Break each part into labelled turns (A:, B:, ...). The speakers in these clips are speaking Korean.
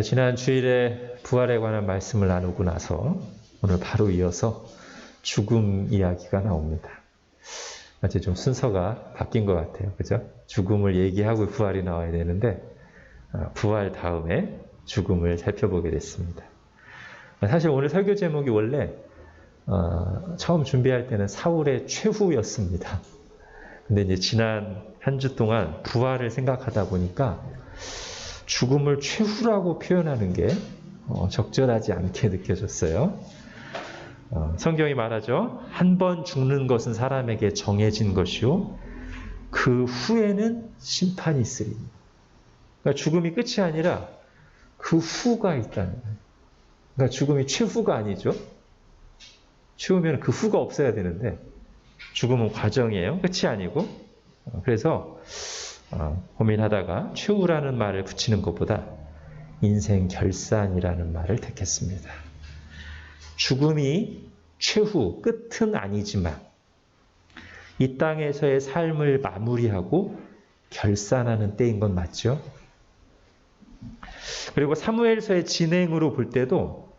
A: 지난 주일에 부활에 관한 말씀을 나누고 나서 오늘 바로 이어서 죽음 이야기가 나옵니다. 마치 좀 순서가 바뀐 것 같아요. 그죠? 죽음을 얘기하고 부활이 나와야 되는데 부활 다음에 죽음을 살펴보게 됐습니다. 사실 오늘 설교 제목이 원래 처음 준비할 때는 사울의 최후였습니다. 근데 이제 지난 한 주 동안 부활을 생각하다 보니까 죽음을 최후라고 표현하는 게 적절하지 않게 느껴졌어요. 성경이 말하죠. 한 번 죽는 것은 사람에게 정해진 것이요 그 후에는 심판이 있으리. 그러니까 죽음이 끝이 아니라 그 후가 있다는 거예요. 그러니까 죽음이 최후가 아니죠. 최후면 그 후가 없어야 되는데 죽음은 과정이에요. 끝이 아니고. 그래서 고민하다가 최후라는 말을 붙이는 것보다 인생 결산이라는 말을 택했습니다. 죽음이 최후, 끝은 아니지만 이 땅에서의 삶을 마무리하고 결산하는 때인 건 맞죠? 그리고 사무엘서의 진행으로 볼 때도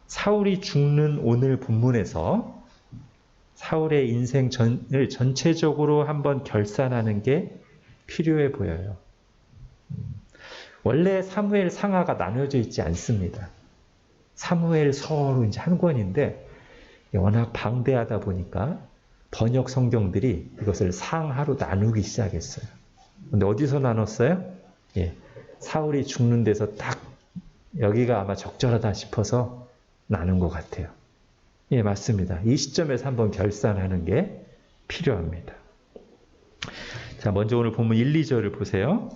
A: 사울이 죽는 오늘 본문에서 사울의 인생을 전체적으로 한번 결산하는 게 필요해 보여요. 원래 사무엘 상하가 나눠져 있지 않습니다. 사무엘서로 이제 한 권인데 워낙 방대하다 보니까 번역 성경들이 이것을 상하로 나누기 시작했어요. 근데 어디서 나눴어요? 사울이 죽는 데서 딱 여기가 아마 적절하다 싶어서 나눈 것 같아요. 맞습니다. 이 시점에서 한번 결산하는 게 필요합니다. 자, 먼저 오늘 본문 1, 2절을 보세요.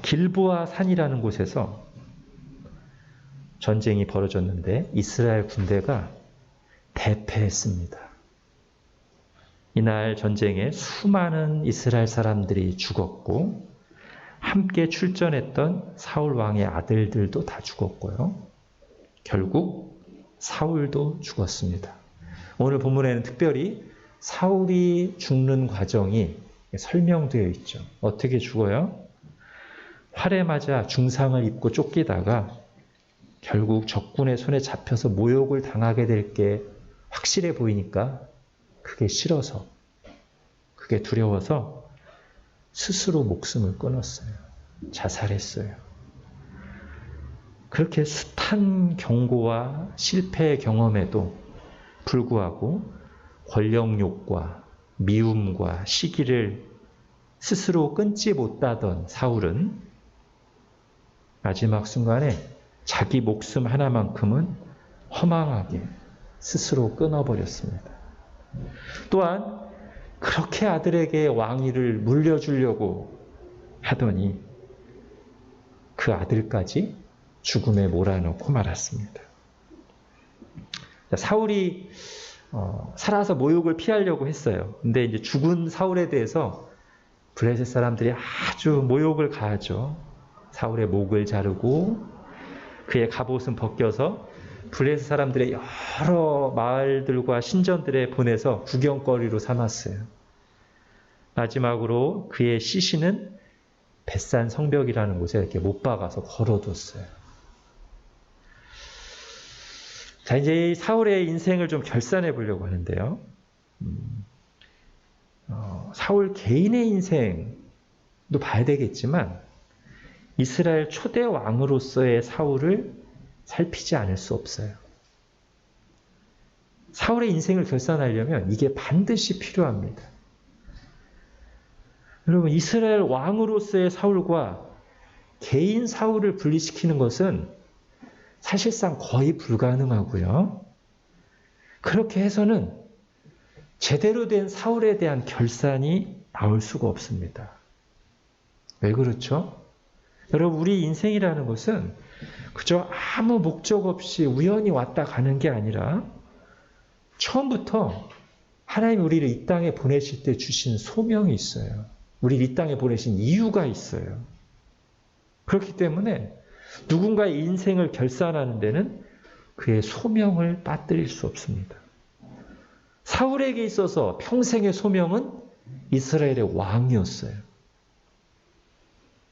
A: 길보아 산이라는 곳에서 전쟁이 벌어졌는데 이스라엘 군대가 대패했습니다. 이날 전쟁에 수많은 이스라엘 사람들이 죽었고 함께 출전했던 사울 왕의 아들들도 다 죽었고요. 결국 사울도 죽었습니다. 오늘 본문에는 특별히 사울이 죽는 과정이 설명되어 있죠. 어떻게 죽어요? 활에 맞아 중상을 입고 쫓기다가 결국 적군의 손에 잡혀서 모욕을 당하게 될 게 확실해 보이니까 그게 싫어서, 그게 두려워서 스스로 목숨을 끊었어요. 자살했어요. 그렇게 숱한 경고와 실패의 경험에도 불구하고 권력욕과 미움과 시기를 스스로 끊지 못하던 사울은 마지막 순간에 자기 목숨 하나만큼은 허망하게 스스로 끊어버렸습니다. 또한 그렇게 아들에게 왕위를 물려주려고 하더니 그 아들까지 죽음에 몰아넣고 말았습니다. 사울이 살아서 모욕을 피하려고 했어요. 근데 이제 죽은 사울에 대해서 블레셋 사람들이 아주 모욕을 가하죠. 사울의 목을 자르고 그의 갑옷은 벗겨서 블레셋 사람들의 여러 마을들과 신전들에 보내서 구경거리로 삼았어요. 마지막으로 그의 시신은 벳산 성벽이라는 곳에 이렇게 못 박아서 걸어뒀어요. 자, 이제 사울의 인생을 좀 결산해 보려고 하는데요. 사울 개인의 인생도 봐야 되겠지만 이스라엘 초대 왕으로서의 사울을 살피지 않을 수 없어요. 사울의 인생을 결산하려면 이게 반드시 필요합니다. 여러분, 이스라엘 왕으로서의 사울과 개인 사울을 분리시키는 것은 사실상 거의 불가능하고요. 그렇게 해서는 제대로 된 사울에 대한 결산이 나올 수가 없습니다. 왜 그렇죠? 여러분, 우리 인생이라는 것은 그저 아무 목적 없이 우연히 왔다 가는 게 아니라 처음부터 하나님이 우리를 이 땅에 보내실 때 주신 소명이 있어요. 우리를 이 땅에 보내신 이유가 있어요. 그렇기 때문에 누군가의 인생을 결산하는 데는 그의 소명을 빠뜨릴 수 없습니다. 사울에게 있어서 평생의 소명은 이스라엘의 왕이었어요.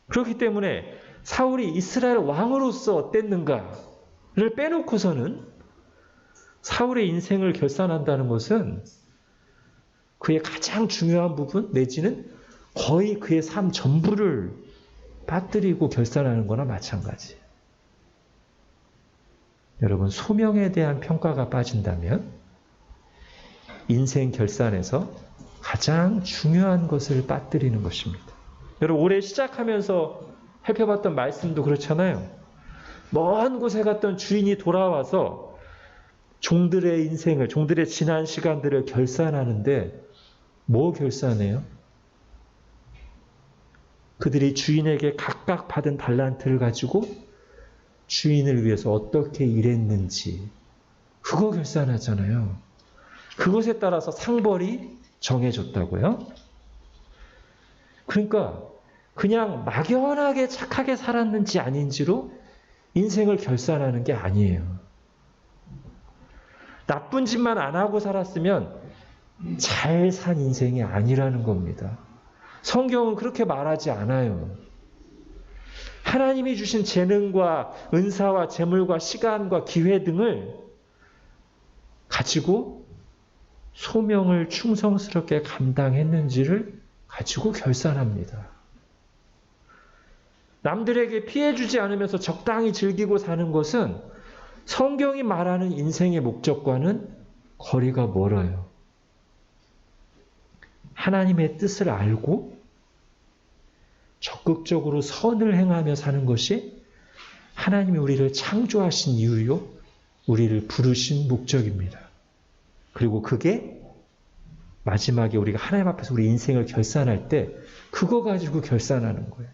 A: 그렇기 때문에 사울이 이스라엘 왕으로서 어땠는가를 빼놓고서는 사울의 인생을 결산한다는 것은 그의 가장 중요한 부분 내지는 거의 그의 삶 전부를 빠뜨리고 결산하는 거나 마찬가지예요. 여러분, 소명에 대한 평가가 빠진다면 인생 결산에서 가장 중요한 것을 빠뜨리는 것입니다. 여러분, 올해 시작하면서 살펴봤던 말씀도 그렇잖아요. 먼 곳에 갔던 주인이 돌아와서 종들의 인생을, 종들의 지난 시간들을 결산하는데 뭐 결산해요? 그들이 주인에게 각각 받은 달란트를 가지고 주인을 위해서 어떻게 일했는지 그거 결산하잖아요. 그것에 따라서 상벌이 정해졌다고요? 그러니까 그냥 막연하게 착하게 살았는지 아닌지로 인생을 결산하는 게 아니에요. 나쁜 짓만 안 하고 살았으면 잘 산 인생이 아니라는 겁니다. 성경은 그렇게 말하지 않아요. 하나님이 주신 재능과 은사와 재물과 시간과 기회 등을 가지고 소명을 충성스럽게 감당했는지를 가지고 결산합니다. 남들에게 피해주지 않으면서 적당히 즐기고 사는 것은 성경이 말하는 인생의 목적과는 거리가 멀어요. 하나님의 뜻을 알고 적극적으로 선을 행하며 사는 것이 하나님이 우리를 창조하신 이유요, 우리를 부르신 목적입니다. 그리고 그게 마지막에 우리가 하나님 앞에서 우리 인생을 결산할 때 그거 가지고 결산하는 거예요.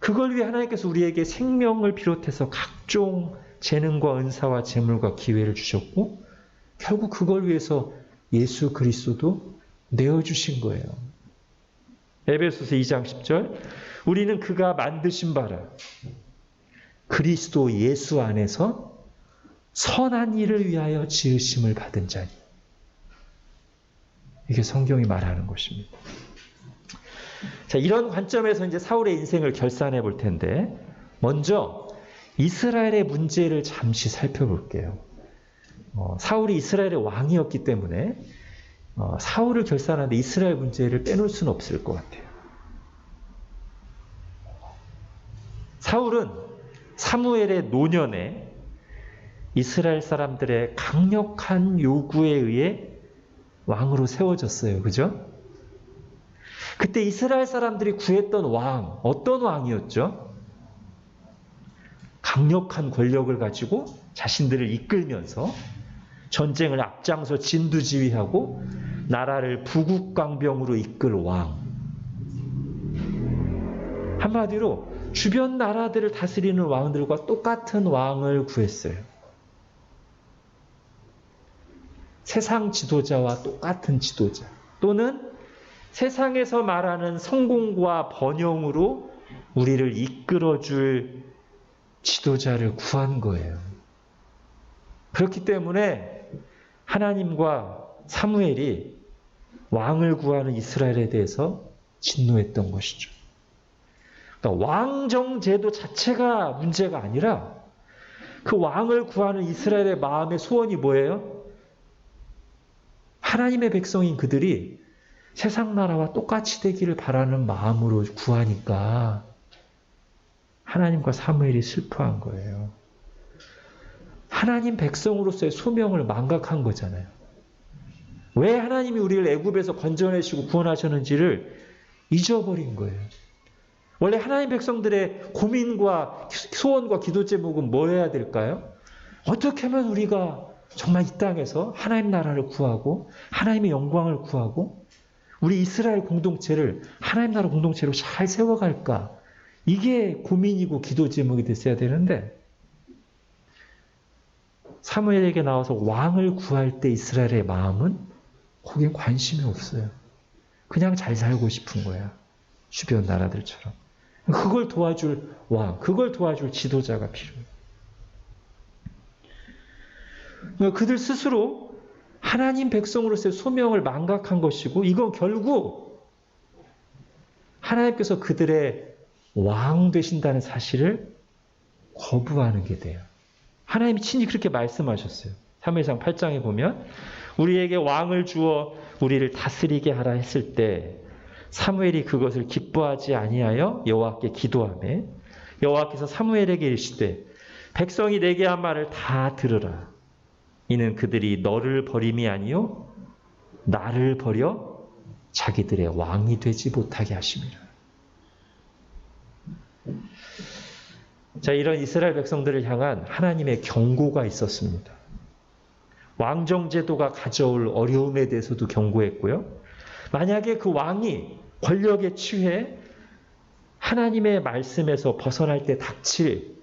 A: 그걸 위해 하나님께서 우리에게 생명을 비롯해서 각종 재능과 은사와 재물과 기회를 주셨고 결국 그걸 위해서 예수 그리스도도 내어주신 거예요. 에베소서 2장 10절 우리는 그가 만드신 바라 그리스도 예수 안에서 선한 일을 위하여 지으심을 받은 자니. 이게 성경이 말하는 것입니다. 자, 이런 관점에서 이제 사울의 인생을 결산해 볼 텐데 먼저 이스라엘의 문제를 잠시 살펴볼게요. 사울이 이스라엘의 왕이었기 때문에 사울을 결산하는데 이스라엘 문제를 빼놓을 수는 없을 것 같아요. 사울은 사무엘의 노년에 이스라엘 사람들의 강력한 요구에 의해 왕으로 세워졌어요. 그죠? 그때 이스라엘 사람들이 구했던 왕, 어떤 왕이었죠? 강력한 권력을 가지고 자신들을 이끌면서 전쟁을 앞장서 진두지휘하고 나라를 부국강병으로 이끌 왕. 한마디로 주변 나라들을 다스리는 왕들과 똑같은 왕을 구했어요. 세상 지도자와 똑같은 지도자 또는 세상에서 말하는 성공과 번영으로 우리를 이끌어줄 지도자를 구한 거예요. 그렇기 때문에 하나님과 사무엘이 왕을 구하는 이스라엘에 대해서 진노했던 것이죠. 그러니까 왕정제도 자체가 문제가 아니라 그 왕을 구하는 이스라엘의 마음의 소원이 뭐예요? 하나님의 백성인 그들이 세상 나라와 똑같이 되기를 바라는 마음으로 구하니까 하나님과 사무엘이 슬퍼한 거예요. 하나님 백성으로서의 소명을 망각한 거잖아요. 왜 하나님이 우리를 애굽에서 건져내시고 구원하셨는지를 잊어버린 거예요. 원래 하나님 백성들의 고민과 소원과 기도 제목은 뭐 해야 될까요? 어떻게 하면 우리가 정말 이 땅에서 하나님 나라를 구하고 하나님의 영광을 구하고 우리 이스라엘 공동체를 하나님 나라 공동체로 잘 세워갈까? 이게 고민이고 기도 제목이 됐어야 되는데 사무엘에게 나와서 왕을 구할 때 이스라엘의 마음은 거기에 관심이 없어요. 그냥 잘 살고 싶은 거야. 주변 나라들처럼. 그걸 도와줄 왕, 그걸 도와줄 지도자가 필요해요. 그들 스스로 하나님 백성으로서의 소명을 망각한 것이고 이건 결국 하나님께서 그들의 왕 되신다는 사실을 거부하는 게 돼요. 하나님이 친히 그렇게 말씀하셨어요. 사무엘상 8장에 보면 우리에게 왕을 주어 우리를 다스리게 하라 했을 때 사무엘이 그것을 기뻐하지 아니하여 여호와께 기도하매 여호와께서 사무엘에게 이르시되 백성이 내게 한 말을 다 들으라. 이는 그들이 너를 버림이 아니요 나를 버려 자기들의 왕이 되지 못하게 하심이라. 자, 이런 이스라엘 백성들을 향한 하나님의 경고가 있었습니다. 왕정제도가 가져올 어려움에 대해서도 경고했고요. 만약에 그 왕이 권력에 취해 하나님의 말씀에서 벗어날 때 닥칠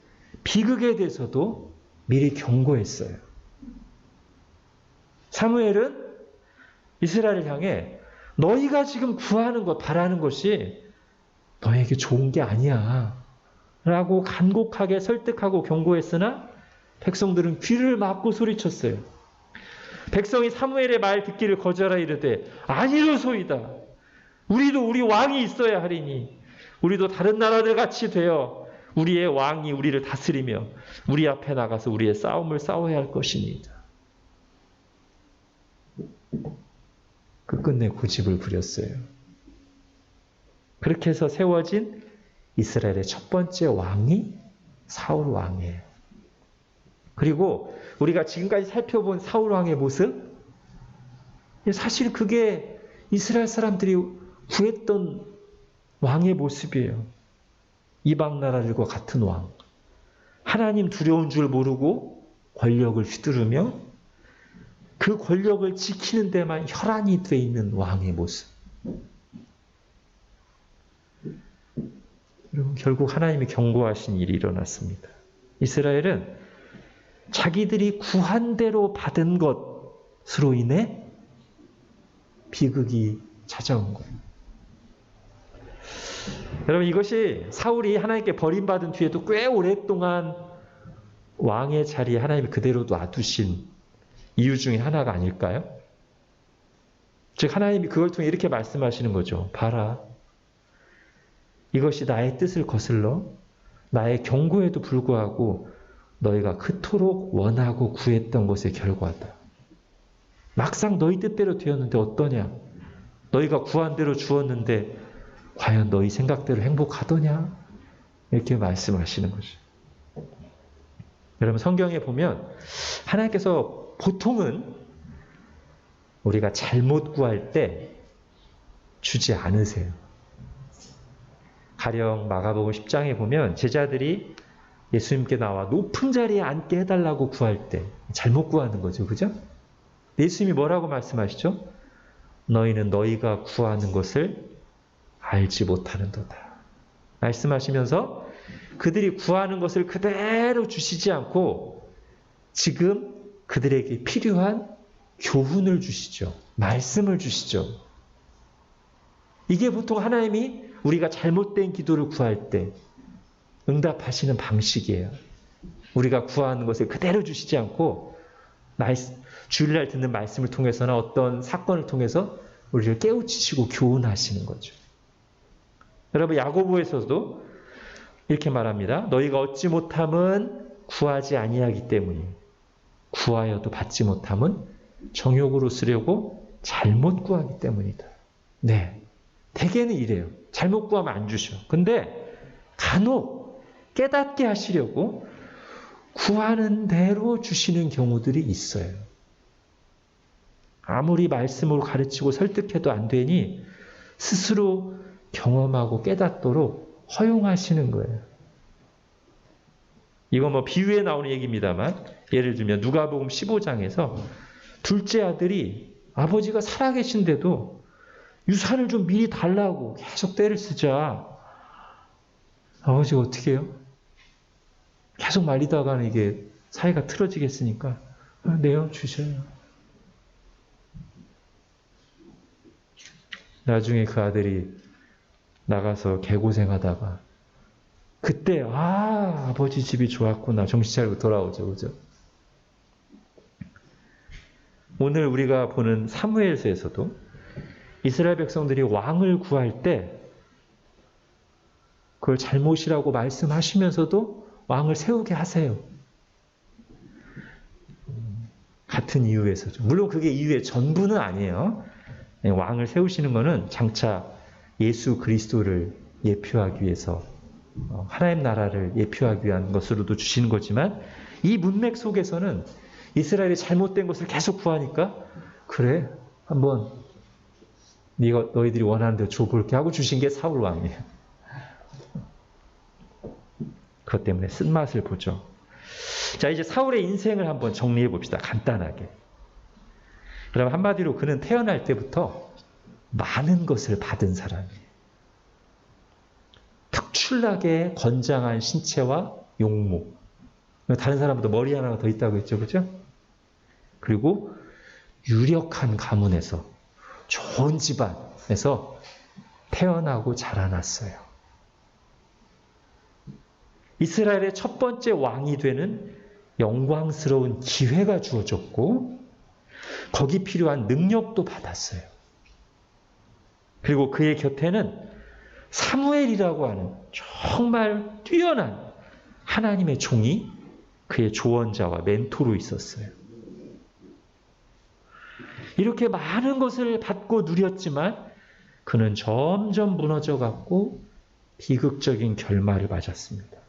A: 비극에 대해서도 미리 경고했어요. 사무엘은 이스라엘을 향해 너희가 지금 구하는 것, 바라는 것이 너에게 좋은 게 아니야 라고 간곡하게 설득하고 경고했으나 백성들은 귀를 막고 소리쳤어요. 백성이 사무엘의 말 듣기를 거절하 이르되 아니로소이다. 우리도 우리 왕이 있어야 하리니 우리도 다른 나라들 같이 되어 우리의 왕이 우리를 다스리며 우리 앞에 나가서 우리의 싸움을 싸워야 할 것이니이다. 끝끝내 고집을 부렸어요. 그렇게 해서 세워진 이스라엘의 첫 번째 왕이 사울 왕이에요. 그리고 우리가 지금까지 살펴본 사울 왕의 모습, 사실 그게 이스라엘 사람들이 구했던 왕의 모습이에요. 이방 나라들과 같은 왕. 하나님 두려운 줄 모르고 권력을 휘두르며 그 권력을 지키는 데만 혈안이 돼 있는 왕의 모습. 여러분, 결국 하나님이 경고하신 일이 일어났습니다. 이스라엘은 자기들이 구한 대로 받은 것으로 인해 비극이 찾아온 거예요. 여러분, 이것이 사울이 하나님께 버림받은 뒤에도 꽤 오랫동안 왕의 자리에 하나님이 그대로 놔두신 이유 중에 하나가 아닐까요? 즉 하나님이 그걸 통해 이렇게 말씀하시는 거죠. 봐라. 이것이 나의 뜻을 거슬러 나의 경고에도 불구하고 너희가 그토록 원하고 구했던 것의 결과다. 막상 너희 뜻대로 되었는데 어떠냐? 너희가 구한 대로 주었는데 과연 너희 생각대로 행복하더냐? 이렇게 말씀하시는 거죠. 여러분, 성경에 보면 하나님께서 보통은 우리가 잘못 구할 때 주지 않으세요. 가령 마가복음 10장에 보면 제자들이 예수님께 나와 높은 자리에 앉게 해달라고 구할 때 잘못 구하는 거죠. 그죠? 예수님이 뭐라고 말씀하시죠? 너희는 너희가 구하는 것을 알지 못하는도다. 말씀하시면서 그들이 구하는 것을 그대로 주시지 않고 지금 그들에게 필요한 교훈을 주시죠. 말씀을 주시죠. 이게 보통 하나님이 우리가 잘못된 기도를 구할 때 응답하시는 방식이에요. 우리가 구하는 것을 그대로 주시지 않고 주일날 듣는 말씀을 통해서나 어떤 사건을 통해서 우리를 깨우치시고 교훈하시는 거죠. 여러분, 야고보에서도 이렇게 말합니다. 너희가 얻지 못함은 구하지 아니하기 때문이 구하여도 받지 못함은 정욕으로 쓰려고 잘못 구하기 때문이다. 네, 대개는 이래요. 잘못 구하면 안 주셔. 근데 간혹 깨닫게 하시려고 구하는 대로 주시는 경우들이 있어요. 아무리 말씀으로 가르치고 설득해도 안 되니 스스로 경험하고 깨닫도록 허용하시는 거예요. 이거 뭐 비유에 나오는 얘기입니다만 예를 들면 누가복음 15장에서 둘째 아들이 아버지가 살아계신데도 유산을 좀 미리 달라고 계속 떼를 쓰자. 아버지가 어떻게 해요? 계속 말리다가는 이게 사이가 틀어지겠으니까 네요, 주셔요. 나중에 그 아들이 나가서 개고생하다가 그때 아버지 집이 좋았구나 정신 차리고 돌아오죠. 그죠? 오늘 우리가 보는 사무엘서에서도 이스라엘 백성들이 왕을 구할 때 그걸 잘못이라고 말씀하시면서도 왕을 세우게 하세요. 같은 이유에서죠. 물론 그게 이유의 전부는 아니에요. 왕을 세우시는 것은 장차 예수 그리스도를 예표하기 위해서 하나님 나라를 예표하기 위한 것으로도 주시는 거지만 이 문맥 속에서는 이스라엘이 잘못된 것을 계속 구하니까 그래 한번 너희들이 원하는 대로 줘볼게 하고 주신 게 사울 왕이에요. 그것 때문에 쓴맛을 보죠. 자, 이제 사울의 인생을 한번 정리해 봅시다. 간단하게. 그럼 한마디로 그는 태어날 때부터 많은 것을 받은 사람이에요. 특출나게 건장한 신체와 용모. 다른 사람보다 머리 하나가 더 있다고 했죠. 그죠? 그리고 유력한 가문에서 좋은 집안에서 태어나고 자라났어요. 이스라엘의 첫 번째 왕이 되는 영광스러운 기회가 주어졌고 거기 필요한 능력도 받았어요. 그리고 그의 곁에는 사무엘이라고 하는 정말 뛰어난 하나님의 종이 그의 조언자와 멘토로 있었어요. 이렇게 많은 것을 받고 누렸지만 그는 점점 무너져갔고 비극적인 결말을 맞았습니다.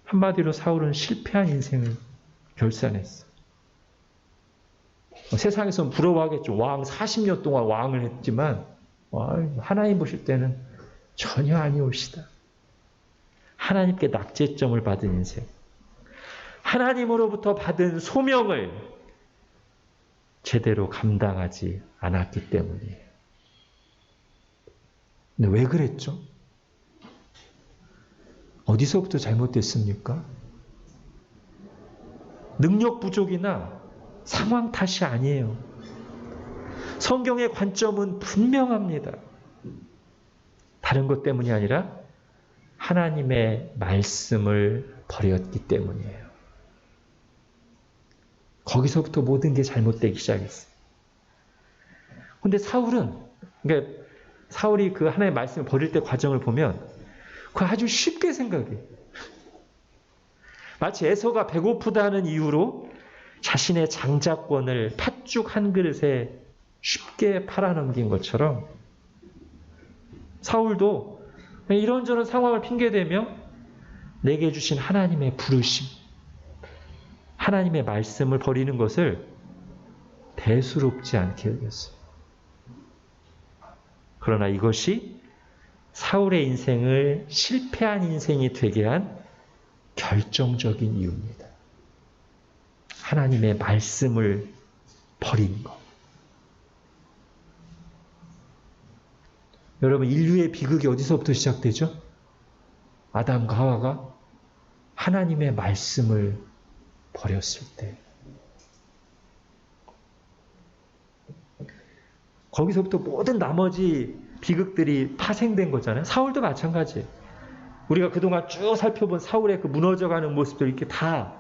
A: 한마디로 사울은 실패한 인생을 결산했어요. 세상에서는 부러워하겠죠. 왕 40년 동안 왕을 했지만 하나님 보실 때는 전혀 아니오시다. 하나님께 낙제점을 받은 인생. 하나님으로부터 받은 소명을 제대로 감당하지 않았기 때문이에요. 근데 왜 그랬죠? 어디서부터 잘못됐습니까? 능력 부족이나 상황 탓이 아니에요. 성경의 관점은 분명합니다. 다른 것 때문이 아니라 하나님의 말씀을 버렸기 때문이에요. 거기서부터 모든 게 잘못되기 시작했어요. 근데 사울이 그 하나님의 말씀을 버릴 때 과정을 보면 그거 아주 쉽게 생각해요. 마치 에서가 배고프다는 이유로 자신의 장자권을 팥죽 한 그릇에 쉽게 팔아넘긴 것처럼 사울도 이런저런 상황을 핑계대며 내게 주신 하나님의 부르심, 하나님의 말씀을 버리는 것을 대수롭지 않게 여겼어요. 그러나 이것이 사울의 인생을 실패한 인생이 되게 한 결정적인 이유입니다. 하나님의 말씀을 버린 것. 여러분, 인류의 비극이 어디서부터 시작되죠? 아담과 하와가 하나님의 말씀을 버렸을 때. 거기서부터 모든 나머지 비극들이 파생된 거잖아요. 사울도 마찬가지예요. 우리가 그동안 쭉 살펴본 사울의 그 무너져가는 모습들 이렇게 다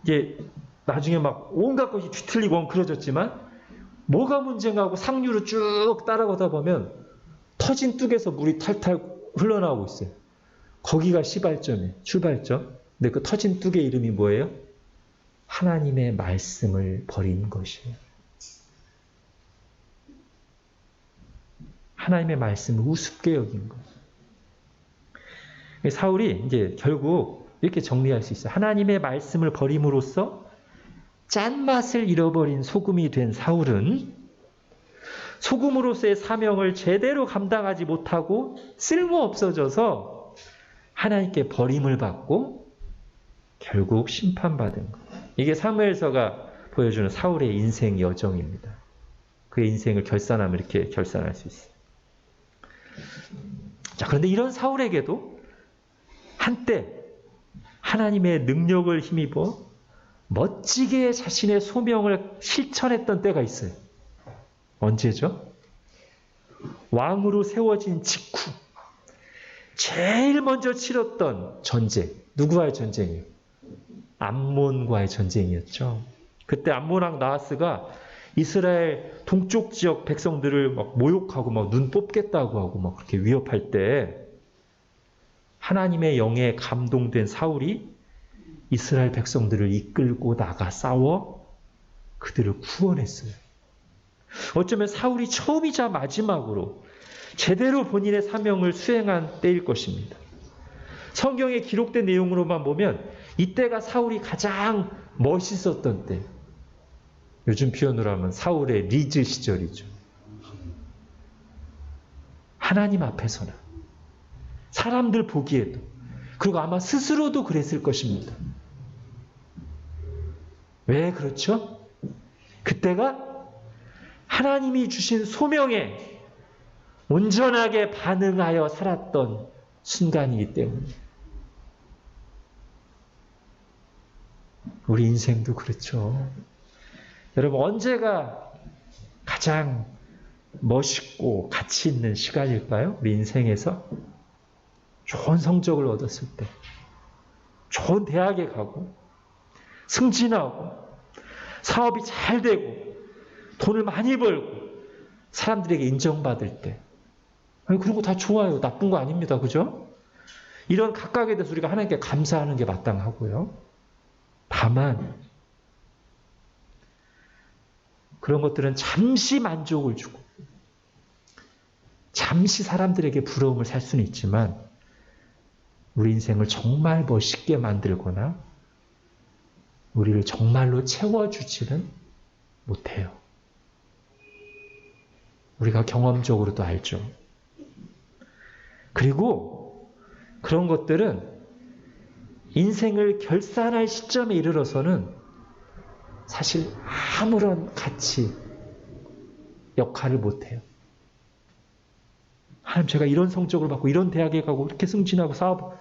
A: 이게 나중에 막 온갖 것이 뒤틀리고 엉클어졌지만 뭐가 문제인가 하고 상류로 쭉 따라가다 보면 터진 뚝에서 물이 탈탈 흘러나오고 있어요. 거기가 시발점이에요. 출발점. 근데 그 터진 뚝의 이름이 뭐예요? 하나님의 말씀을 버린 것이에요. 하나님의 말씀을 우습게 여긴 것. 사울이 이제 결국 이렇게 정리할 수 있어요. 하나님의 말씀을 버림으로써 짠맛을 잃어버린 소금이 된 사울은 소금으로서의 사명을 제대로 감당하지 못하고 쓸모없어져서 하나님께 버림을 받고 결국 심판받은 것. 이게 사무엘서가 보여주는 사울의 인생 여정입니다. 그의 인생을 결산하면 이렇게 결산할 수 있어요. 자, 그런데 이런 사울에게도 한때 하나님의 능력을 힘입어 멋지게 자신의 소명을 실천했던 때가 있어요. 언제죠? 왕으로 세워진 직후 제일 먼저 치렀던 전쟁. 누구와의 전쟁이에요? 암몬과의 전쟁이었죠. 그때 암몬 왕 나하스가 이스라엘 동쪽 지역 백성들을 막 모욕하고 막 눈 뽑겠다고 하고 막 그렇게 위협할 때 하나님의 영에 감동된 사울이 이스라엘 백성들을 이끌고 나가 싸워 그들을 구원했어요. 어쩌면 사울이 처음이자 마지막으로 제대로 본인의 사명을 수행한 때일 것입니다. 성경에 기록된 내용으로만 보면 이때가 사울이 가장 멋있었던 때. 요즘 표현으로 하면 사울의 리즈 시절이죠. 하나님 앞에서나 사람들 보기에도, 그리고 아마 스스로도 그랬을 것입니다. 왜 그렇죠? 그때가 하나님이 주신 소명에 온전하게 반응하여 살았던 순간이기 때문에. 우리 인생도 그렇죠. 여러분, 언제가 가장 멋있고 가치 있는 시간일까요? 우리 인생에서 좋은 성적을 얻었을 때, 좋은 대학에 가고, 승진하고, 사업이 잘 되고, 돈을 많이 벌고, 사람들에게 인정받을 때. 아니, 그런 거 다 좋아요. 나쁜 거 아닙니다. 그죠? 이런 각각에 대해서 우리가 하나님께 감사하는 게 마땅하고요. 다만 그런 것들은 잠시 만족을 주고 잠시 사람들에게 부러움을 살 수는 있지만 우리 인생을 정말 멋있게 만들거나 우리를 정말로 채워주지는 못해요. 우리가 경험적으로도 알죠. 그리고 그런 것들은 인생을 결산할 시점에 이르러서는 사실 아무런 가치, 역할을 못해요. 하나님, 제가 이런 성적을 받고 이런 대학에 가고 이렇게 승진하고 사업,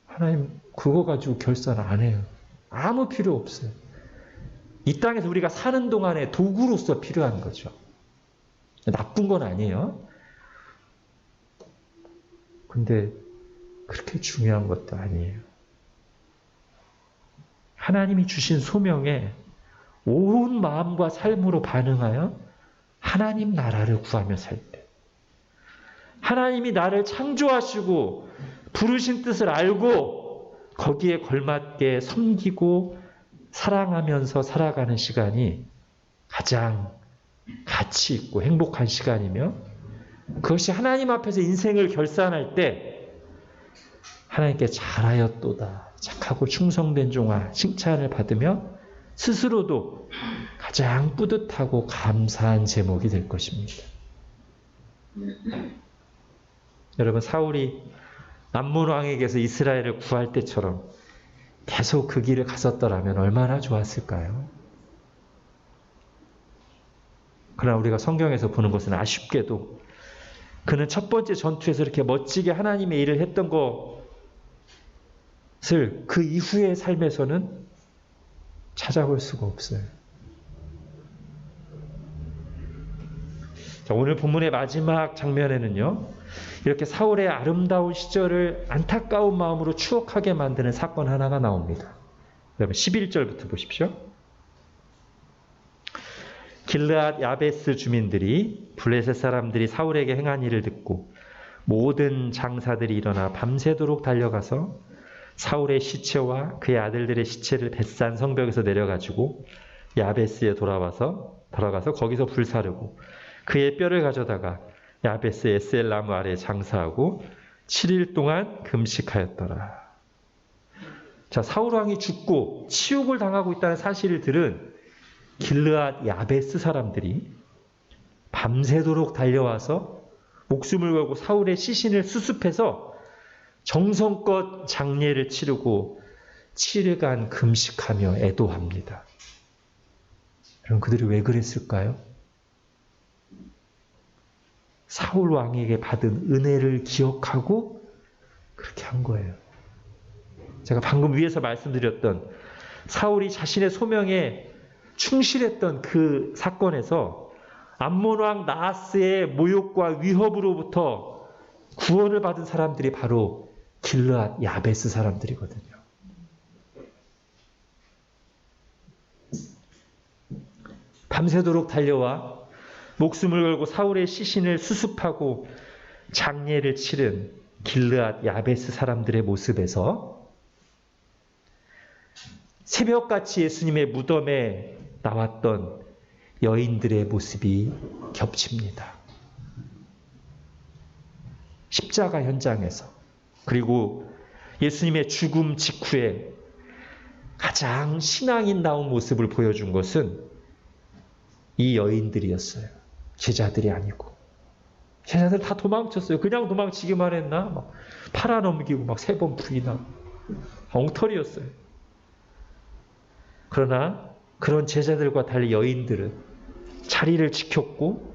A: 하나님 그거 가지고 결산 안 해요. 아무 필요 없어요. 이 땅에서 우리가 사는 동안에 도구로서 필요한 거죠. 나쁜 건 아니에요. 근데 그렇게 중요한 것도 아니에요. 하나님이 주신 소명에 온 마음과 삶으로 반응하여 하나님 나라를 구하며 살 때, 하나님이 나를 창조하시고 부르신 뜻을 알고 거기에 걸맞게 섬기고 사랑하면서 살아가는 시간이 가장 가치 있고 행복한 시간이며, 그것이 하나님 앞에서 인생을 결산할 때 하나님께 잘하였도다, 착하고 충성된 종아, 칭찬을 받으며 스스로도 가장 뿌듯하고 감사한 제목이 될 것입니다. 여러분, 사울이 암몬 왕에게서 이스라엘을 구할 때처럼 계속 그 길을 갔었더라면 얼마나 좋았을까요? 그러나 우리가 성경에서 보는 것은 아쉽게도 그는 첫 번째 전투에서 이렇게 멋지게 하나님의 일을 했던 것을 그 이후의 삶에서는 찾아볼 수가 없어요. 자, 오늘 본문의 마지막 장면에는요, 이렇게 사울의 아름다운 시절을 안타까운 마음으로 추억하게 만드는 사건 하나가 나옵니다. 여러분 11절부터 보십시오. 길르앗 야베스 주민들이 블레셋 사람들이 사울에게 행한 일을 듣고 모든 장사들이 일어나 밤새도록 달려가서 사울의 시체와 그의 아들들의 시체를 벳산 성벽에서 내려가지고 야베스에 돌아가서 거기서 불사르고 그의 뼈를 가져다가 야베스 에셀 나무 아래에 장사하고 7일 동안 금식하였더라. 자, 사울 왕이 죽고 치욕을 당하고 있다는 사실을 들은 길르앗 야베스 사람들이 밤새도록 달려와서 목숨을 걸고 사울의 시신을 수습해서 정성껏 장례를 치르고 7일간 금식하며 애도합니다. 그럼 그들이 왜 그랬을까요? 사울 왕에게 받은 은혜를 기억하고 그렇게 한 거예요. 제가 방금 위에서 말씀드렸던 사울이 자신의 소명에 충실했던 그 사건에서 암몬 왕 나하스의 모욕과 위협으로부터 구원을 받은 사람들이 바로 길르앗 야베스 사람들이거든요. 밤새도록 달려와 목숨을 걸고 사울의 시신을 수습하고 장례를 치른 길르앗 야베스 사람들의 모습에서 새벽같이 예수님의 무덤에 나왔던 여인들의 모습이 겹칩니다. 십자가 현장에서, 그리고 예수님의 죽음 직후에 가장 신앙인다운 모습을 보여준 것은 이 여인들이었어요. 제자들이 아니고. 제자들 다 도망쳤어요. 그냥 도망치기만 했나? 막 팔아넘기고 막 3번 부인하고 엉터리였어요. 그러나 그런 제자들과 달리 여인들은 자리를 지켰고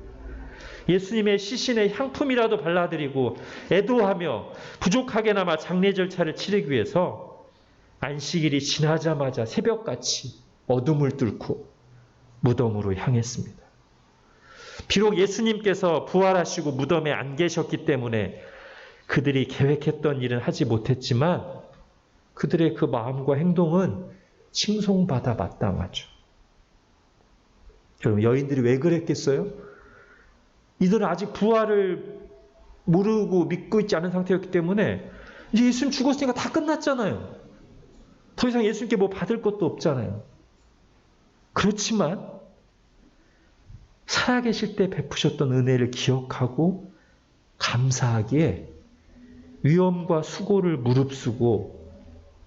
A: 예수님의 시신에 향품이라도 발라드리고 애도하며 부족하게나마 장례 절차를 치르기 위해서 안식일이 지나자마자 새벽같이 어둠을 뚫고 무덤으로 향했습니다. 비록 예수님께서 부활하시고 무덤에 안 계셨기 때문에 그들이 계획했던 일은 하지 못했지만 그들의 그 마음과 행동은 칭송받아 마땅하죠. 여러분, 여인들이 왜 그랬겠어요? 이들은 아직 부활을 모르고 믿고 있지 않은 상태였기 때문에 이제 예수님 죽었으니까 다 끝났잖아요. 더 이상 예수님께 뭐 받을 것도 없잖아요. 그렇지만 살아계실 때 베푸셨던 은혜를 기억하고 감사하기에 위험과 수고를 무릅쓰고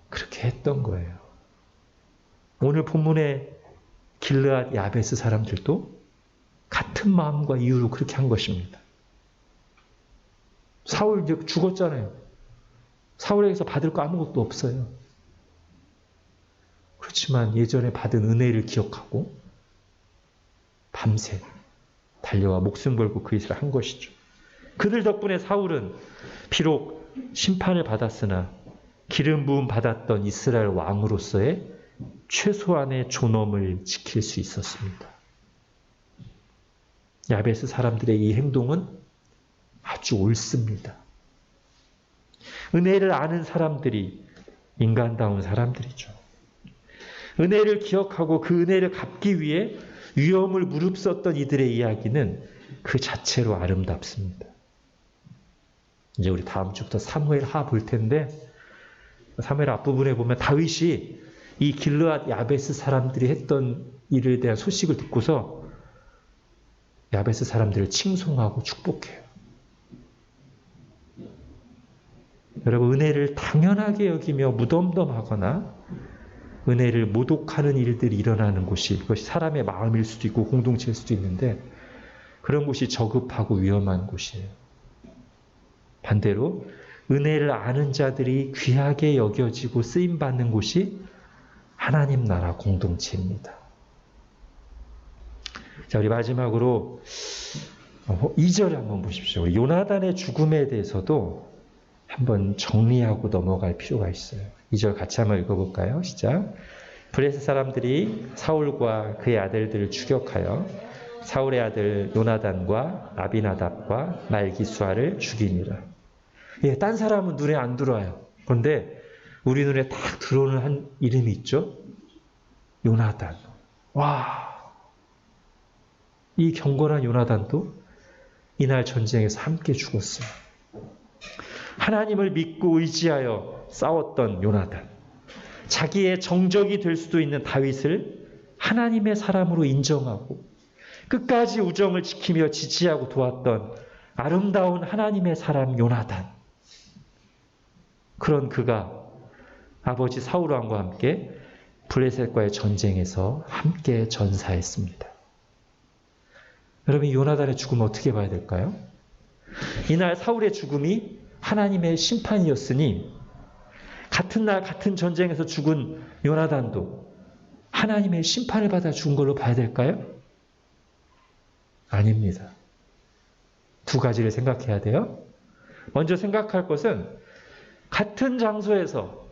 A: 그렇게 했던 거예요. 오늘 본문의 길르앗 야베스 사람들도 같은 마음과 이유로 그렇게 한 것입니다. 사울 이제 죽었잖아요. 사울에게서 받을 거 아무것도 없어요. 그렇지만 예전에 받은 은혜를 기억하고 밤새 달려와 목숨 걸고 그 일을 한 것이죠. 그들 덕분에 사울은 비록 심판을 받았으나 기름 부음 받았던 이스라엘 왕으로서의 최소한의 존엄을 지킬 수 있었습니다. 야베스 사람들의 이 행동은 아주 옳습니다. 은혜를 아는 사람들이 인간다운 사람들이죠. 은혜를 기억하고 그 은혜를 갚기 위해 위험을 무릅썼던 이들의 이야기는 그 자체로 아름답습니다. 이제 우리 다음 주부터 사무엘 하 볼 텐데 사무엘 앞부분에 보면 다윗이 이 길르앗 야베스 사람들이 했던 일에 대한 소식을 듣고서 야베스 사람들을 칭송하고 축복해요. 여러분, 은혜를 당연하게 여기며 무덤덤하거나 은혜를 모독하는 일들이 일어나는 곳이, 그것이 사람의 마음일 수도 있고 공동체일 수도 있는데 그런 곳이 저급하고 위험한 곳이에요. 반대로 은혜를 아는 자들이 귀하게 여겨지고 쓰임받는 곳이 하나님 나라 공동체입니다. 자, 우리 마지막으로 2절 한번 보십시오. 요나단의 죽음에 대해서도 한번 정리하고 넘어갈 필요가 있어요. 2절 같이 한번 읽어볼까요? 시작. 블레셋 사람들이 사울과 그의 아들들을 추격하여 사울의 아들 요나단과 아비나답과 말기수아를 죽이니라. 예, 딴 사람은 눈에 안 들어와요. 그런데 우리 눈에 딱 들어오는 한 이름이 있죠? 요나단. 와, 이 경건한 요나단도 이날 전쟁에서 함께 죽었어요. 하나님을 믿고 의지하여 싸웠던 요나단. 자기의 정적이 될 수도 있는 다윗을 하나님의 사람으로 인정하고 끝까지 우정을 지키며 지지하고 도왔던 아름다운 하나님의 사람 요나단. 그런 그가 아버지 사울왕과 함께 블레셋과의 전쟁에서 함께 전사했습니다. 여러분, 이 요나단의 죽음을 어떻게 봐야 될까요? 이날 사울의 죽음이 하나님의 심판이었으니 같은 날 같은 전쟁에서 죽은 요나단도 하나님의 심판을 받아 죽은 걸로 봐야 될까요? 아닙니다. 두 가지를 생각해야 돼요. 먼저 생각할 것은 같은 장소에서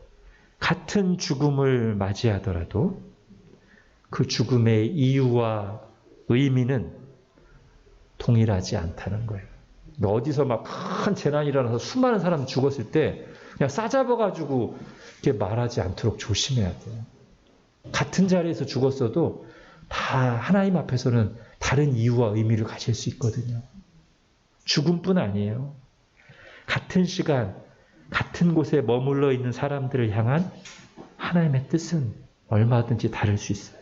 A: 같은 죽음을 맞이하더라도 그 죽음의 이유와 의미는 동일하지 않다는 거예요. 어디서 막 큰 재난이 일어나서 수많은 사람 죽었을 때 그냥 싸잡아가지고 이렇게 말하지 않도록 조심해야 돼요. 같은 자리에서 죽었어도 다 하나님 앞에서는 다른 이유와 의미를 가질 수 있거든요. 죽음뿐 아니에요. 같은 시간, 같은 곳에 머물러 있는 사람들을 향한 하나님의 뜻은 얼마든지 다를 수 있어요.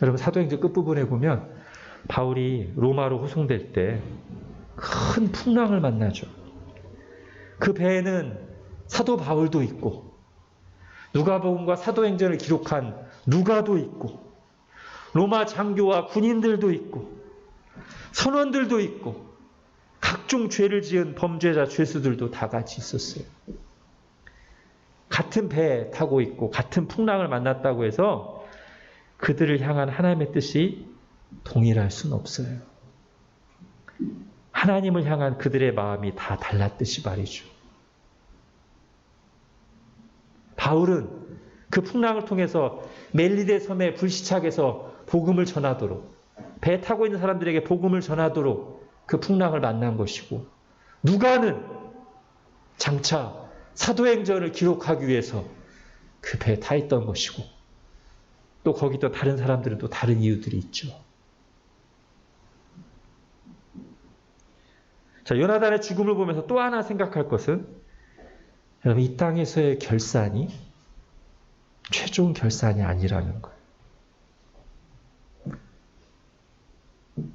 A: 여러분 사도행전 끝부분에 보면 바울이 로마로 호송될 때 큰 풍랑을 만나죠. 그 배에는 사도 바울도 있고 누가복음과 사도행전을 기록한 누가도 있고 로마 장교와 군인들도 있고 선원들도 있고 각종 죄를 지은 범죄자 죄수들도 다 같이 있었어요. 같은 배에 타고 있고 같은 풍랑을 만났다고 해서 그들을 향한 하나님의 뜻이 동일할 수는 없어요. 하나님을 향한 그들의 마음이 다 달랐듯이 말이죠. 바울은 그 풍랑을 통해서 멜리데 섬의 불시착에서 복음을 전하도록, 배 타고 있는 사람들에게 복음을 전하도록 그 풍랑을 만난 것이고, 누가는 장차 사도행전을 기록하기 위해서 그 배에 타 있던 것이고, 또 거기 또 다른 사람들은 또 다른 이유들이 있죠. 자, 요나단의 죽음을 보면서 또 하나 생각할 것은, 여러분 이 땅에서의 결산이 최종 결산이 아니라는 거예요.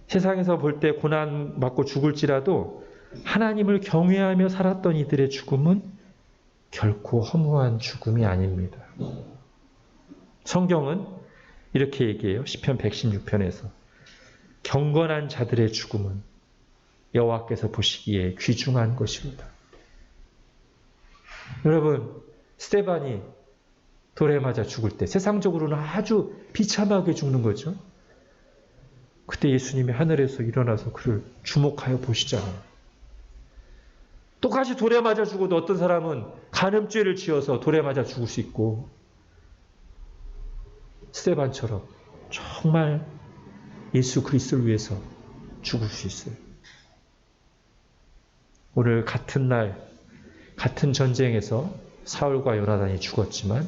A: 세상에서 볼 때 고난받고 죽을지라도 하나님을 경외하며 살았던 이들의 죽음은 결코 허무한 죽음이 아닙니다. 성경은 이렇게 얘기해요. 시편 116편에서 경건한 자들의 죽음은 여호와께서 보시기에 귀중한 것입니다. 여러분, 스데반이 돌에 맞아 죽을 때 세상적으로는 아주 비참하게 죽는 거죠. 그때 예수님이 하늘에서 일어나서 그를 주목하여 보시잖아요. 똑같이 돌에 맞아 죽어도 어떤 사람은 간음죄를 지어서 돌에 맞아 죽을 수 있고, 스데반처럼 정말 예수 그리스도를 위해서 죽을 수 있어요. 오늘 같은 날, 같은 전쟁에서 사울과 요나단이 죽었지만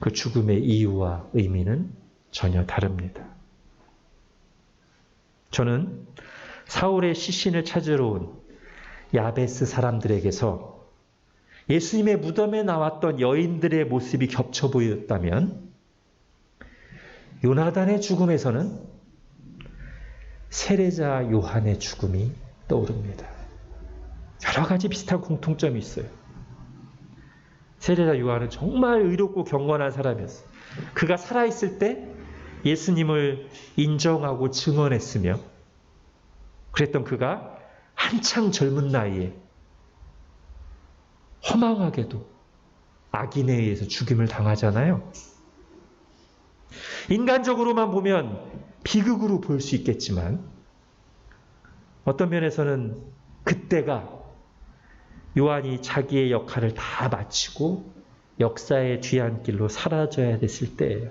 A: 그 죽음의 이유와 의미는 전혀 다릅니다. 저는 사울의 시신을 찾으러 온 야베스 사람들에게서 예수님의 무덤에 나왔던 여인들의 모습이 겹쳐 보였다면 요나단의 죽음에서는 세례자 요한의 죽음이 떠오릅니다. 여러 가지 비슷한 공통점이 있어요. 세례자 요한은 정말 의롭고 경건한 사람이었어요. 그가 살아있을 때 예수님을 인정하고 증언했으며, 그랬던 그가 한창 젊은 나이에 허망하게도 악인에 의해서 죽임을 당하잖아요. 인간적으로만 보면 비극으로 볼 수 있겠지만 어떤 면에서는 그때가 요한이 자기의 역할을 다 마치고 역사의 뒤안길로 사라져야 됐을 때예요.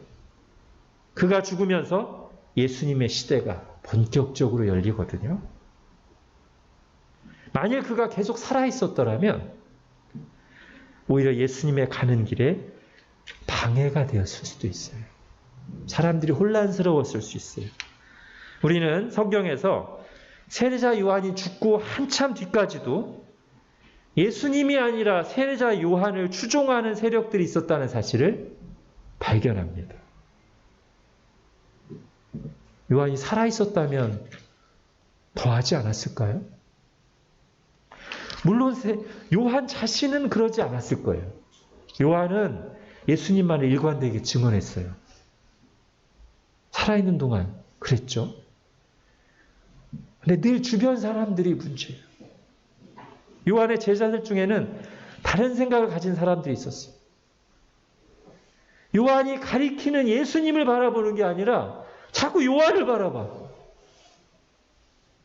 A: 그가 죽으면서 예수님의 시대가 본격적으로 열리거든요. 만일 그가 계속 살아있었더라면 오히려 예수님의 가는 길에 방해가 되었을 수도 있어요. 사람들이 혼란스러웠을 수 있어요. 우리는 성경에서 세례자 요한이 죽고 한참 뒤까지도 예수님이 아니라 세례자 요한을 추종하는 세력들이 있었다는 사실을 발견합니다. 요한이 살아있었다면 더 하지 않았을까요? 물론 요한 자신은 그러지 않았을 거예요. 요한은 예수님만을 일관되게 증언했어요. 살아있는 동안 그랬죠. 근데 늘 주변 사람들이 문제예요. 요한의 제자들 중에는 다른 생각을 가진 사람들이 있었어요. 요한이 가리키는 예수님을 바라보는 게 아니라 자꾸 요한을 바라봐.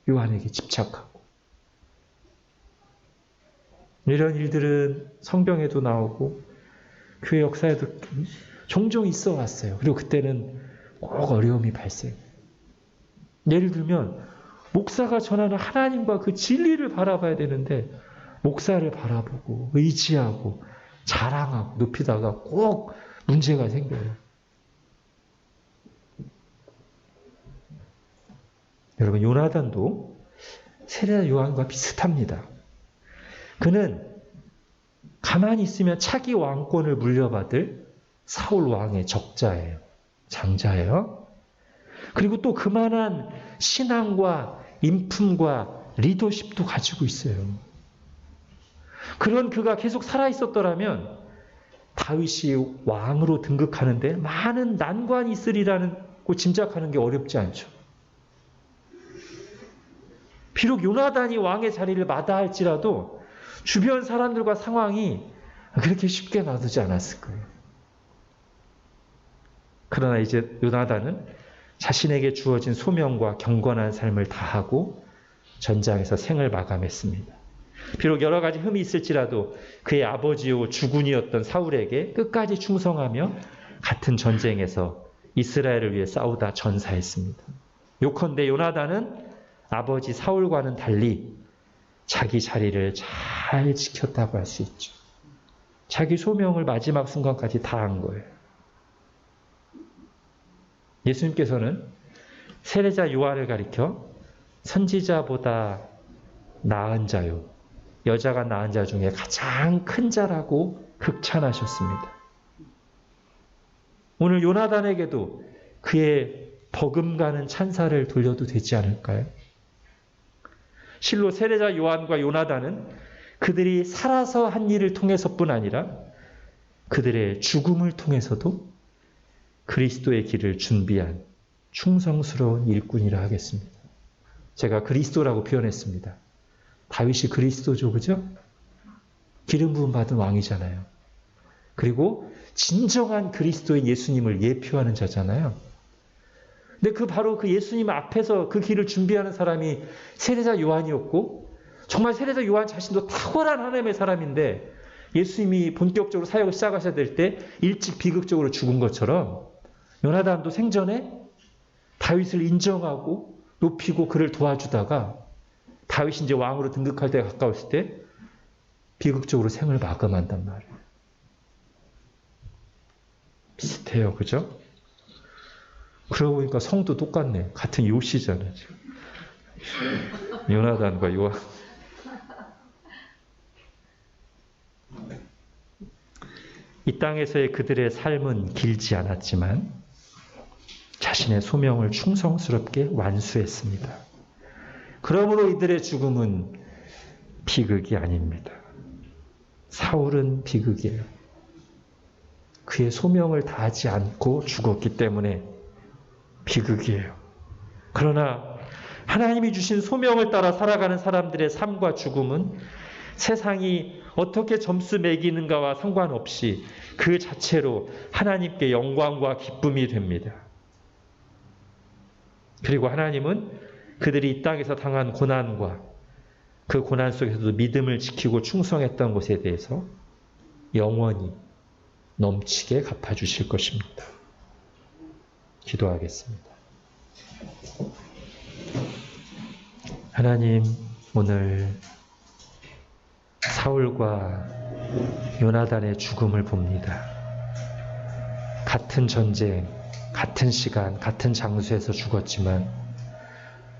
A: 요한에게 집착하고. 이런 일들은 성경에도 나오고 교회 역사에도 종종 있어 왔어요. 그리고 그때는 꼭 어려움이 발생해요. 예를 들면 목사가 전하는 하나님과 그 진리를 바라봐야 되는데 목사를 바라보고 의지하고 자랑하고 높이다가 꼭 문제가 생겨요. 여러분, 요나단도 세례자 요한과 비슷합니다. 그는 가만히 있으면 차기 왕권을 물려받을 사울 왕의 적자예요. 장자예요. 그리고 또 그만한 신앙과 인품과 리더십도 가지고 있어요. 그런 그가 계속 살아있었더라면 다윗이 왕으로 등극하는데 많은 난관이 있으리라는 거 짐작하는 게 어렵지 않죠. 비록 요나단이 왕의 자리를 마다할지라도 주변 사람들과 상황이 그렇게 쉽게 놔두지 않았을 거예요. 그러나 이제 요나단은 자신에게 주어진 소명과 경건한 삶을 다하고 전장에서 생을 마감했습니다. 비록 여러 가지 흠이 있을지라도 그의 아버지요 주군이었던 사울에게 끝까지 충성하며 같은 전쟁에서 이스라엘을 위해 싸우다 전사했습니다. 요컨대 요나단은 아버지 사울과는 달리 자기 자리를 잘 지켰다고 할 수 있죠. 자기 소명을 마지막 순간까지 다한 거예요. 예수님께서는 세례자 요한을 가리켜 선지자보다 나은 자요, 여자가 낳은 자 중에 가장 큰 자라고 극찬하셨습니다. 오늘 요나단에게도 그의 버금가는 찬사를 돌려도 되지 않을까요? 실로 세례자 요한과 요나단은 그들이 살아서 한 일을 통해서뿐 아니라 그들의 죽음을 통해서도 그리스도의 길을 준비한 충성스러운 일꾼이라 하겠습니다. 제가 그리스도라고 표현했습니다. 다윗이 그리스도죠, 그죠? 기름 부음 받은 왕이잖아요. 그리고 진정한 그리스도인 예수님을 예표하는 자잖아요. 근데 바로 그 예수님 앞에서 그 길을 준비하는 사람이 세례자 요한이었고, 정말 세례자 요한 자신도 탁월한 하나님의 사람인데 예수님이 본격적으로 사역을 시작하셔야 될 때 일찍 비극적으로 죽은 것처럼 요나단도 생전에 다윗을 인정하고 높이고 그를 도와주다가 다윗이 이제 왕으로 등극할 때가 가까웠을 때 비극적으로 생을 마감한단 말이에요. 비슷해요. 그죠? 그러고 보니까 성도 똑같네. 같은 요시잖아요. 지금. 요나단과 요한. 이 땅에서의 그들의 삶은 길지 않았지만 자신의 소명을 충성스럽게 완수했습니다. 그러므로 이들의 죽음은 비극이 아닙니다. 사울은 비극이에요. 그의 소명을 다하지 않고 죽었기 때문에 비극이에요. 그러나 하나님이 주신 소명을 따라 살아가는 사람들의 삶과 죽음은 세상이 어떻게 점수 매기는가와 상관없이 그 자체로 하나님께 영광과 기쁨이 됩니다. 그리고 하나님은 그들이 이 땅에서 당한 고난과 그 고난 속에서도 믿음을 지키고 충성했던 것에 대해서 영원히 넘치게 갚아주실 것입니다. 기도하겠습니다. 하나님, 오늘 사울과 요나단의 죽음을 봅니다. 같은 전쟁, 같은 시간, 같은 장소에서 죽었지만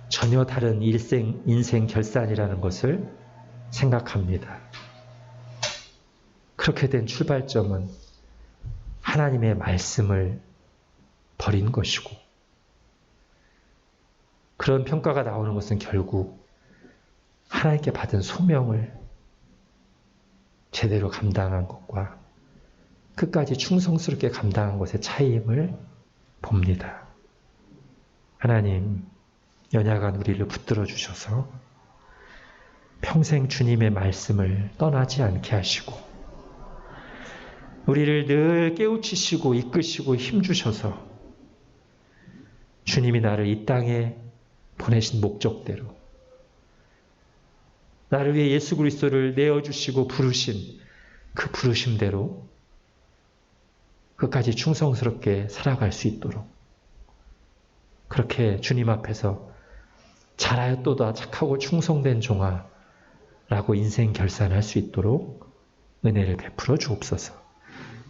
A: 전혀 다른 인생 결산이라는 것을 생각합니다. 그렇게 된 출발점은 하나님의 말씀을 버린 것이고, 그런 평가가 나오는 것은 결국 하나님께 받은 소명을 제대로 감당한 것과 끝까지 충성스럽게 감당한 것의 차이임을 봅니다. 하나님, 연약한 우리를 붙들어 주셔서 평생 주님의 말씀을 떠나지 않게 하시고 우리를 늘 깨우치시고 이끄시고 힘주셔서 주님이 나를 이 땅에 보내신 목적대로, 나를 위해 예수 그리스도를 내어주시고 부르신 그 부르심대로 끝까지 충성스럽게 살아갈 수 있도록, 그렇게 주님 앞에서 잘하였도다 착하고 충성된 종아 라고 인생 결산할 수 있도록 은혜를 베풀어 주옵소서.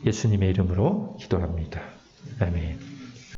A: 예수님의 이름으로 기도합니다. 아멘.